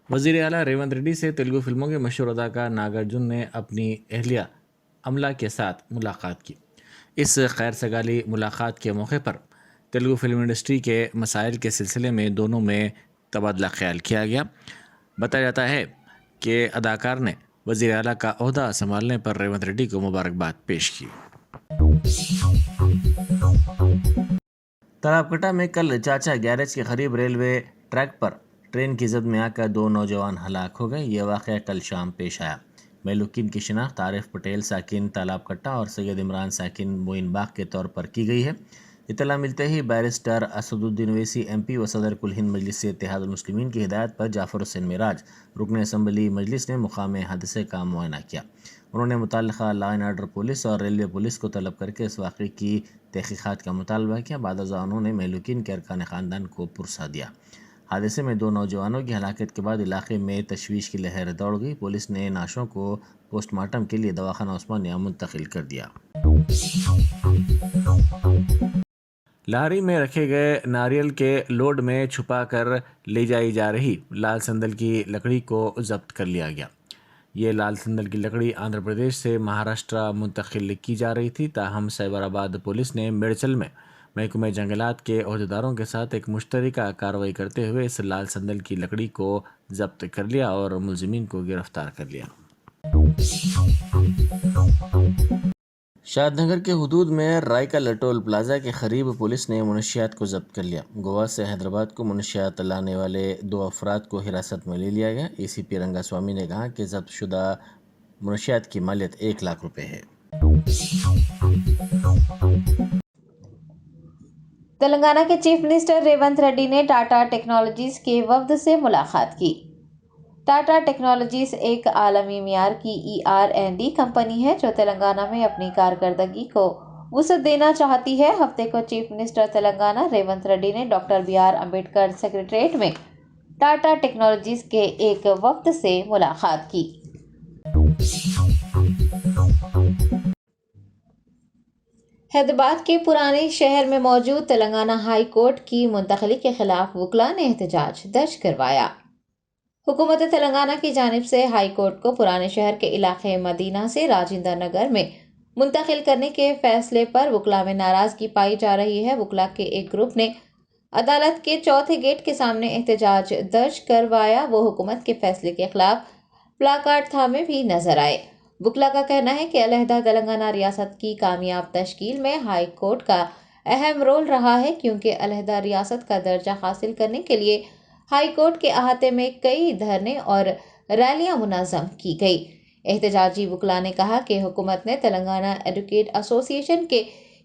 وزیر اعلیٰ ریونت ریڈی سے تیلگو فلموں کے مشہور اداکار ناگارجن نے اپنی اہلیہ املا کے ساتھ ملاقات کی۔ اس خیر سگالی ملاقات کے موقع پر تیلگو فلم انڈسٹری کے مسائل کے سلسلے میں دونوں میں تبادلہ خیال کیا گیا۔ بتایا جاتا ہے کہ اداکار نے وزیر اعلیٰ کا عہدہ سنبھالنے پر ریونت ریڈی کو مبارکباد پیش کی۔ تالاب کٹا میں کل چاچا گیرج کے قریب ریلوے ٹریک پر ٹرین کی زد میں آ کر 2 نوجوان ہلاک ہو گئے۔ یہ واقعہ کل شام پیش آیا۔ مہلوکین کی شناخت عارف پٹیل ساکن تالاب کٹا اور سید عمران ساکن موئن باغ کے طور پر کی گئی ہے۔ اطلاع ملتے ہی بیرسٹر اسد الدین اویسی ایم پی و صدر کل ہند مجلس اتحاد المسلمین کی ہدایت پر جعفر حسین معراج رکن اسمبلی مجلس نے مقام حادثے کا معائنہ کیا۔ انہوں نے متعلقہ لا اینڈ آرڈر پولیس اور ریلوے پولیس کو طلب کر کے اس واقعے کی تحقیقات کا مطالبہ کیا۔ بعد ازاں انہوں نے مہلوکین کے ارکان خاندان کو پرسہ دیا۔ حادثے میں 2 نوجوانوں کی ہلاکت کے بعد علاقے میں تشویش کی لہر دوڑ گئی۔ پولیس نے نعشوں کو پوسٹ مارٹم کے لیے دواخانہ عثمانیہ منتقل کر دیا۔ لاہری میں رکھے گئے ناریل کے لوڈ میں چھپا کر لے جائی جا رہی لال سندل کی لکڑی کو ضبط کر لیا گیا۔ یہ لال سندل کی لکڑی آندھرا پردیش سے مہاراشٹرا منتقل کی جا رہی تھی، تاہم سائبر آباد پولیس نے میڈچل میں محکمہ جنگلات کے عہدیداروں کے ساتھ ایک مشترکہ کارروائی کرتے ہوئے اس لال سندل کی لکڑی کو ضبط کر لیا اور ملزمین کو گرفتار کر لیا۔ شاد نگر کے حدود میں رائکل ٹول پلازا کے قریب پولیس نے منشیات کو ضبط کر لیا۔ گوا سے حیدرآباد کو منشیات لانے والے 2 افراد کو حراست میں لے لیا گیا۔ اے سی پی رنگا سوامی نے کہا کہ ضبط شدہ منشیات کی مالیت 1 لاکھ روپے ہے۔ تلنگانہ کے چیف منسٹر ریونت ریڈی نے ٹاٹا ٹیکنالوجیز کے وفد سے ملاقات کی۔ ٹاٹا ٹیکنالوجیز ایک عالمی معیار کی ER&D کمپنی ہے جو تلنگانہ میں اپنی کارکردگی کو وسعت دینا چاہتی ہے۔ ہفتے کو چیف منسٹر تلنگانہ ریونت ریڈی نے ڈاکٹر BR امبیڈکر سیکریٹریٹ میں ٹاٹا ٹیکنالوجیز کے ایک وفد سے ملاقات کی۔ حیدرآباد کے پرانے شہر میں موجود تلنگانہ ہائی کورٹ کی منتقلی کے خلاف وکلاء نے احتجاج درج کروایا۔ حکومت تلنگانہ کی جانب سے ہائی کورٹ کو پرانے شہر کے علاقے مدینہ سے راجندر نگر میں منتقل کرنے کے فیصلے پر وکلاء میں ناراضگی پائی جا رہی ہے۔ وکلاء کے ایک گروپ نے عدالت کے چوتھے گیٹ کے سامنے احتجاج درج کروایا۔ وہ حکومت کے فیصلے کے خلاف پلاکارڈ تھامے بھی نظر آئے۔ وکلاء کا کہنا ہے کہ علیحدہ تلنگانہ ریاست کی کامیاب تشکیل میں ہائی کورٹ کا اہم رول رہا ہے، کیونکہ علیحدہ ریاست کا درجہ حاصل کرنے کے لیے ہائی کورٹ کے احاطے میں کئی دھرنے اور ریلیاں منظم کی گئی۔ احتجاجی وکلاء نے کہا کہ حکومت نے تلنگانہ ایڈوکیٹ ایسوسی ایشن کے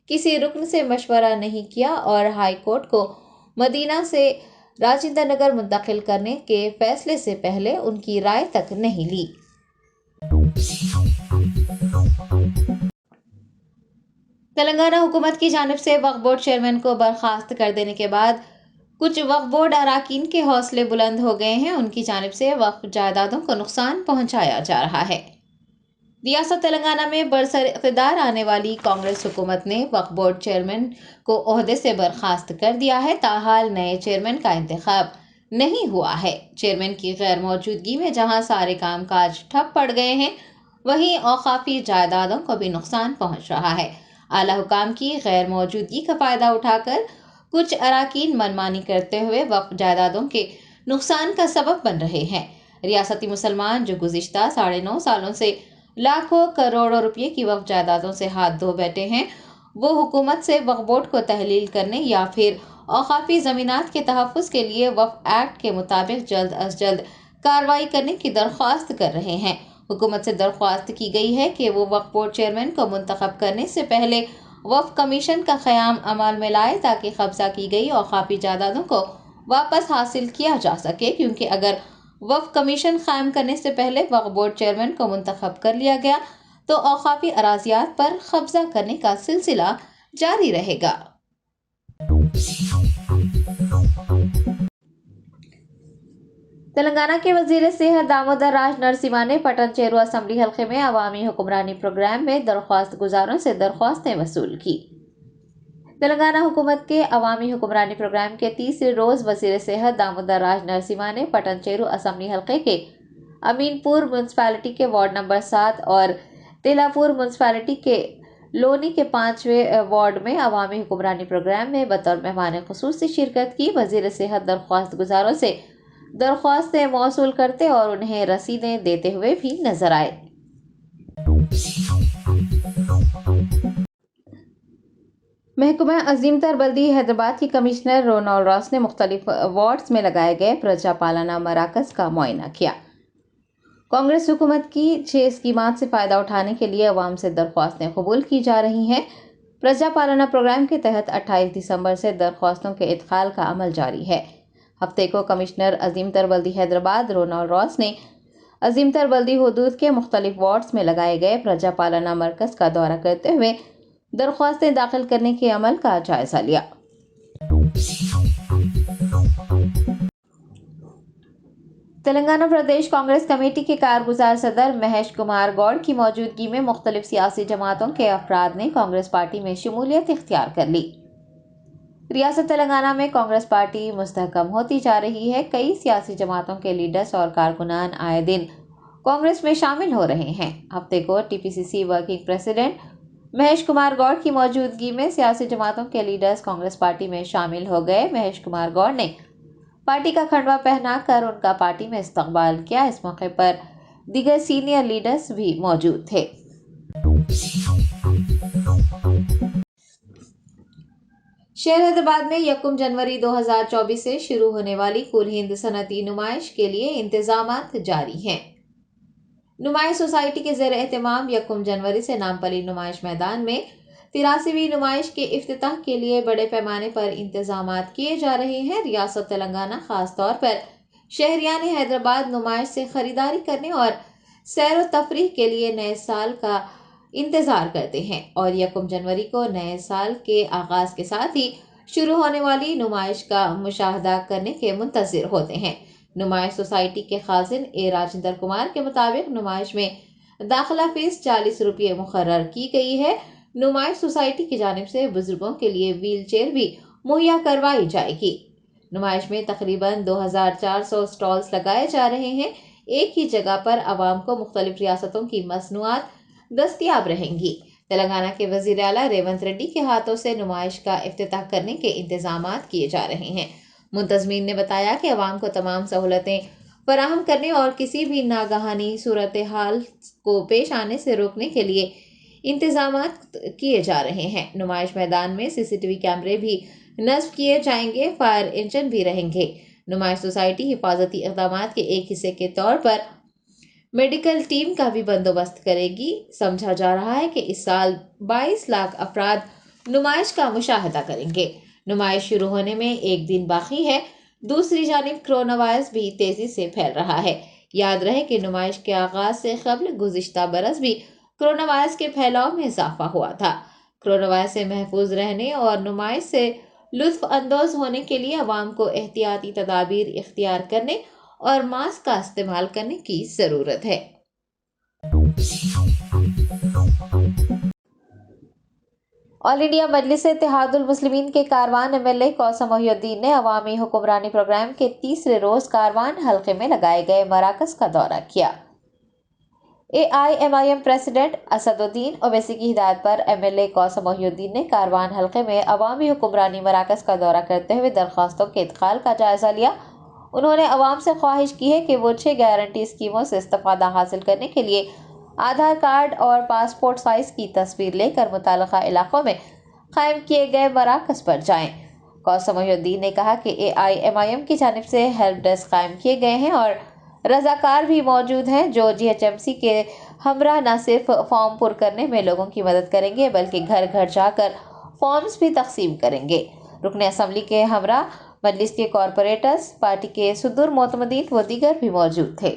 کسی رکن سے مشورہ نہیں کیا اور ہائی کورٹ کو مدینہ سے راجندر نگر منتقل کرنے کے فیصلے سے پہلے ان کی رائے تک نہیں لی۔ تلنگانہ حکومت کی جانب سے وقف بورڈ چیئرمین کو برخاست کر دینے کے بعد کچھ وقف بورڈ اراکین کے حوصلے بلند ہو گئے ہیں۔ ان کی جانب سے وقف جائیدادوں کو نقصان پہنچایا جا رہا ہے۔ ریاست تلنگانہ میں برسر اقتدار آنے والی کانگریس حکومت نے وقف بورڈ چیئرمین کو عہدے سے برخاست کر دیا ہے، تاحال نئے چیئرمین کا انتخاب نہیں ہوا ہے۔ چیئرمین کی غیر موجودگی میں جہاں سارے کام کاج ٹھپ پڑ گئے ہیں، وہیں اوقافی جائیدادوں کو بھی نقصان پہنچ رہا ہے۔ اعلیٰ حکام کی غیر موجودگی کا فائدہ اٹھا کر کچھ اراکین منمانی کرتے ہوئے وقف جائیدادوں کے نقصان کا سبب بن رہے ہیں۔ ریاستی مسلمان جو گزشتہ 9.5 سالوں سے لاکھوں کروڑوں روپے کی وقف جائیدادوں سے ہاتھ دھو بیٹھے ہیں، وہ حکومت سے وقف بورڈ کو تحلیل کرنے یا پھر اوقافی زمینات کے تحفظ کے لیے وقف ایکٹ کے مطابق جلد از جلد کارروائی کرنے کی درخواست کر رہے ہیں۔ حکومت سے درخواست کی گئی ہے کہ وہ وقف بورڈ چیئرمین کو منتخب کرنے سے پہلے وقف کمیشن کا قیام عمل میں لائے تاکہ قبضہ کی گئی اوقافی جائیدادوں کو واپس حاصل کیا جا سکے، کیونکہ اگر وقف کمیشن قائم کرنے سے پہلے وقف بورڈ چیئرمین کو منتخب کر لیا گیا تو اوقافی اراضیات پر قبضہ کرنے کا سلسلہ جاری رہے گا۔ تلنگانہ کے وزیر صحت دامودر راج نرسمہا نے پٹن چیرو اسمبلی حلقے میں عوامی حکمرانی پروگرام میں درخواست گزاروں سے درخواستیں وصول کی۔ تلنگانہ حکومت کے عوامی حکمرانی پروگرام کے تیسرے روز وزیر صحت دامودر راج نرسمہا نے پٹن چیرو اسمبلی حلقے کے امین پور میونسپلٹی کے وارڈ نمبر 7 اور تیلاپور میونسپلٹی کے لونی کے 5ویں وارڈ میں عوامی حکمرانی پروگرام میں بطور مہمان خصوصی شرکت کی۔ وزیر صحت درخواست گزاروں سے درخواستیں موصول کرتے اور انہیں رسیدیں دیتے ہوئے بھی نظر آئے۔ محکمہ عظیم تر بلدی حیدرآباد کی کمشنر رونال راس نے مختلف وارڈز میں لگائے گئے پرجا پالنا مراکز کا معائنہ کیا۔ کانگریس حکومت کی 6 اسکیمات سے فائدہ اٹھانے کے لیے عوام سے درخواستیں قبول کی جا رہی ہیں۔ پرجا پالنا پروگرام کے تحت 28 دسمبر سے درخواستوں کے ادخال کا عمل جاری ہے۔ ہفتے کو کمشنر عظیم تر بلدی حیدرآباد رونال راس نے عظیم تر بلدی حدود کے مختلف وارڈز میں لگائے گئے پرجا پالنا مرکز کا دورہ کرتے ہوئے درخواستیں داخل کرنے کے عمل کا جائزہ لیا۔ تلنگانہ پردیش کانگریس کمیٹی کے کارگزار صدر مہیش کمار گوڑ کی موجودگی میں مختلف سیاسی جماعتوں کے افراد نے کانگریس پارٹی میں شمولیت اختیار کر لی۔ ریاست تلنگانہ میں کانگریس پارٹی مستحکم ہوتی جا رہی ہے۔ کئی سیاسی جماعتوں کے لیڈرز اور کارکنان آئے دن کانگریس میں شامل ہو رہے ہیں۔ ہفتے کو ٹی پی سی سی ورکنگ پریزیڈنٹ مہیش کمار گوڑ کی موجودگی میں سیاسی جماعتوں کے لیڈرز کانگریس پارٹی میں شامل ہو گئے۔ مہیش کمار گوڑ نے پارٹی کا کھنڈوا پہنا کر ان کا پارٹی میں استقبال کیا۔ اس موقع پر دیگر سینئر لیڈرز بھی موجود تھے۔ شہر حیدرآباد میں 1 جنوری 2024 سے شروع ہونے والی کل ہند صنعتی نمائش کے لیے انتظامات جاری ہیں۔ نمائش سوسائٹی کے زیر اہتمام 1 جنوری سے نامپلی نمائش میدان میں 83ویں نمائش کے افتتاح کے لیے بڑے پیمانے پر انتظامات کیے جا رہے ہیں۔ ریاست تلنگانہ خاص طور پر شہریان حیدرآباد نمائش سے خریداری کرنے اور سیر و تفریح کے لیے نئے سال کا انتظار کرتے ہیں اور 1 جنوری کو نئے سال کے آغاز کے ساتھ ہی شروع ہونے والی نمائش کا مشاہدہ کرنے کے منتظر ہوتے ہیں۔ نمائش سوسائٹی کے خازن اے راجندر کمار کے مطابق نمائش میں داخلہ فیس 40 روپے مقرر کی گئی ہے۔ نمائش سوسائٹی کی جانب سے بزرگوں کے لیے ویل چیئر بھی مہیا کروائی جائے گی۔ نمائش میں تقریباً 2400 سٹالز لگائے جا رہے ہیں۔ ایک ہی جگہ پر عوام کو مختلف ریاستوں کی مصنوعات دستیاب رہیں گی۔ تلنگانہ کے وزیر اعلیٰ ریونت ریڈی کے ہاتھوں سے نمائش کا افتتاح کرنے کے انتظامات کیے جا رہے ہیں۔ منتظمین نے بتایا کہ عوام کو تمام سہولتیں فراہم کرنے اور کسی بھی ناگہانی صورتحال کو پیش آنے سے روکنے کے لیے انتظامات کیے جا رہے ہیں۔ نمائش میدان میں CCTV کیمرے بھی نصب کیے جائیں گے، فائر انجن بھی رہیں گے۔ نمائش سوسائٹی حفاظتی اقدامات کے ایک حصے کے طور پر میڈیکل ٹیم کا بھی بندوبست کرے گی۔ سمجھا جا رہا ہے کہ اس سال 22 لاکھ افراد نمائش کا مشاہدہ کریں گے۔ نمائش شروع ہونے میں ایک دن باقی ہے۔ دوسری جانب کرونا وائرس بھی تیزی سے پھیل رہا ہے۔ یاد رہے کہ نمائش کے آغاز سے قبل گزشتہ برس بھی کرونا وائرس کے پھیلاؤ میں اضافہ ہوا تھا۔ کرونا وائرس سے محفوظ رہنے اور نمائش سے لطف اندوز ہونے کے لیے عوام کو احتیاطی تدابیر اختیار کرنے اور ماسک کا استعمال کرنے کی ضرورت ہے۔ آل انڈیا مجلس اتحاد المسلمین کے کاروان MLA کوثر محی الدین نے عوامی حکمرانی پروگرام کے تیسرے روز کاروان حلقے میں لگائے گئے مراکز کا دورہ کیا۔ AIMIM پریزیڈنٹ اسد الدین اویسی کی ہدایت پر MLA کوثر محی الدین نے کاروان حلقے میں عوامی حکمرانی مراکز کا دورہ کرتے ہوئے درخواستوں کے ادخال کا جائزہ لیا۔ انہوں نے عوام سے خواہش کی ہے کہ وہ 6 گارنٹی اسکیموں سے استفادہ حاصل کرنے کے لیے آدھار کارڈ اور پاسپورٹ سائز کی تصویر لے کر متعلقہ علاقوں میں قائم کیے گئے مراکز پر جائیں۔ کوثر محی الدین نے کہا کہ AIMIM کی جانب سے ہیلپ ڈیسک قائم کیے گئے ہیں اور رضاکار بھی موجود ہیں جو GHMC کے ہمراہ نہ صرف فارم پر کرنے میں لوگوں کی مدد کریں گے بلکہ گھر گھر جا کر فارمز بھی تقسیم کریں گے۔ رکن اسمبلی کے ہمراہ مجلس کے کارپوریٹرز، پارٹی کے صدور معتمدین و دیگر بھی موجود تھے۔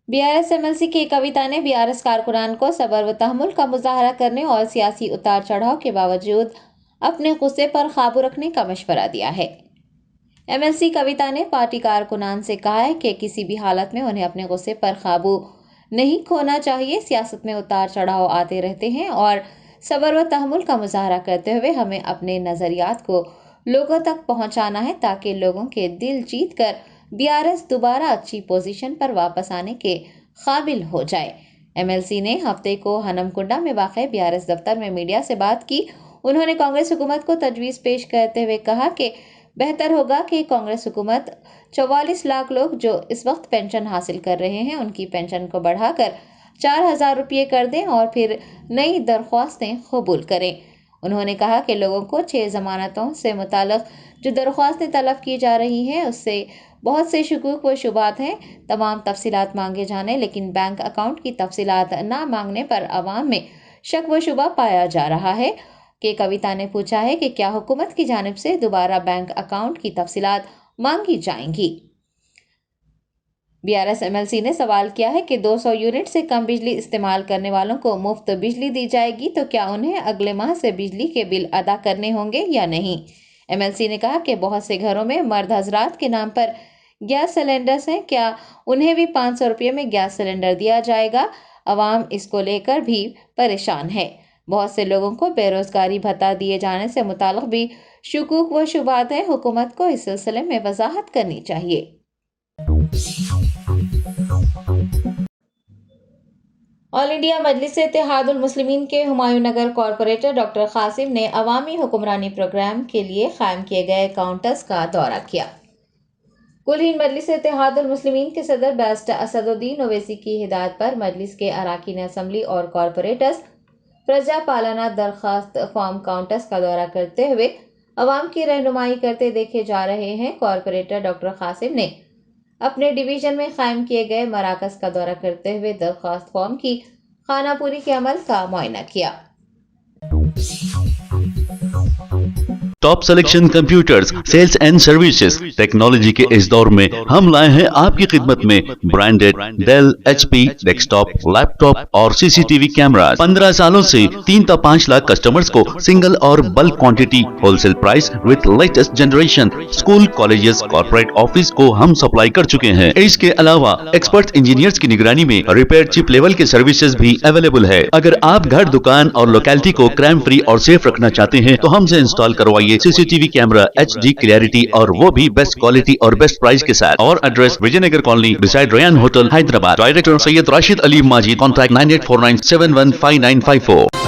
BRS MLC کی کویتا نے BRS کارکنان کو صبر و تحمل کا مظاہرہ کرنے اور سیاسی اتار چڑھاؤ کے باوجود اپنے غصے پر قابو رکھنے کا مشورہ دیا ہے۔ MLC کویتا نے پارٹی کارکنان سے کہا ہے کہ کسی بھی حالت میں انہیں اپنے غصے پر قابو نہیں کھونا چاہیے۔ سیاست میں اتار چڑھاؤ آتے رہتے ہیں اور صبر و تحمل کا مظاہرہ کرتے ہوئے ہمیں اپنے نظریات کو لوگوں تک پہنچانا ہے تاکہ لوگوں کے دل جیت کر BRS دوبارہ اچھی پوزیشن پر واپس آنے کے قابل ہو جائے۔ MLC نے ہفتے کو ہنم کنڈا میں واقع BRS دفتر میں میڈیا سے بات کی۔ انہوں نے کانگریس حکومت کو تجویز پیش کرتے ہوئے کہا کہ بہتر ہوگا کہ کانگریس حکومت 44 لاکھ لوگ جو اس وقت پینشن حاصل کر رہے ہیں ان کی پینشن کو بڑھا کر 4,000 روپے کر دیں اور پھر نئی درخواستیں قبول کریں۔ انہوں نے کہا کہ لوگوں کو 6 ضمانتوں سے متعلق جو درخواستیں طلب کی جا رہی ہیں اس سے بہت سے شکوک و شبہات ہیں۔ تمام تفصیلات مانگے جانے لیکن بینک اکاؤنٹ کی تفصیلات نہ مانگنے پر عوام میں شک و شبہ پایا جا رہا ہے۔ کہ کویتا نے پوچھا ہے کہ کیا حکومت کی جانب سے دوبارہ بینک اکاؤنٹ کی تفصیلات مانگی جائیں گی۔ BRS MLC نے سوال کیا ہے کہ 200 یونٹ سے کم بجلی استعمال کرنے والوں کو مفت بجلی دی جائے گی تو کیا انہیں اگلے ماہ سے بجلی کے بل ادا کرنے ہوں گے یا نہیں۔ MLC نے کہا کہ بہت سے گھروں میں مرد حضرات کے نام پر گیس سلنڈرز ہیں، کیا انہیں بھی 500 روپے میں گیس سلنڈر دیا جائے گا۔ عوام اس کو لے کر بھی پریشان ہے۔ بہت سے لوگوں کو بے روزگاری بھتہ دیے جانے سے متعلق بھی شکوک و شبہات ہیں۔ حکومت کو اس سلسلے میں وضاحت کرنی چاہیے۔ آل انڈیا مجلس اتحاد المسلمین کے ہمایوں نگر کارپوریٹر ڈاکٹر قاسم نے عوامی حکمرانی پروگرام کے لیے قائم کیے گئے کاؤنٹرز کا دورہ کیا۔ کل ہند مجلس اتحاد المسلمین کے صدر بیرسٹر اسد الدین اویسی کی ہدایت پر مجلس کے اراکین اسمبلی اور کارپوریٹرز پرجا پالنا درخواست فارم کاؤنٹرز کا دورہ کرتے ہوئے عوام کی رہنمائی کرتے دیکھے جا رہے ہیں۔ کارپوریٹر ڈاکٹر قاسم نے اپنے ڈویژن میں قائم کیے گئے مراکز کا دورہ کرتے ہوئے درخواست فارم کی خانہ پوری کے عمل کا معائنہ کیا۔ Top selection computers sales and services technology کے اس دور میں ہم لائے ہیں آپ کی خدمت میں branded Dell HP desktop laptop اور CCTV کیمراز۔ 15 سالوں سے 3 تا 5 لاکھ کسٹمرز کو سنگل اور bulk quantity wholesale price with latest generation school colleges corporate office کو ہم سپلائی کر چکے ہیں۔ اس کے علاوہ ایکسپرٹ انجینئرز کی نگرانی میں ریپیئر چپ لیول کے سروسز بھی اویلیبل ہے۔ اگر آپ گھر دکان اور لوکیلٹی کو کرائم فری اور سیف رکھنا چاہتے ہیں تو ہم سے انسٹال کروائیے CCTV کیمرہ HD کلیئرٹی اور وہ بھی بیسٹ کوالٹی اور بیسٹ پرائز کے ساتھ۔ اور address Vijay Nagar colony beside Ryan hotel Hyderabad. Director Syed Rashid Ali Majid. Contact 9849715954۔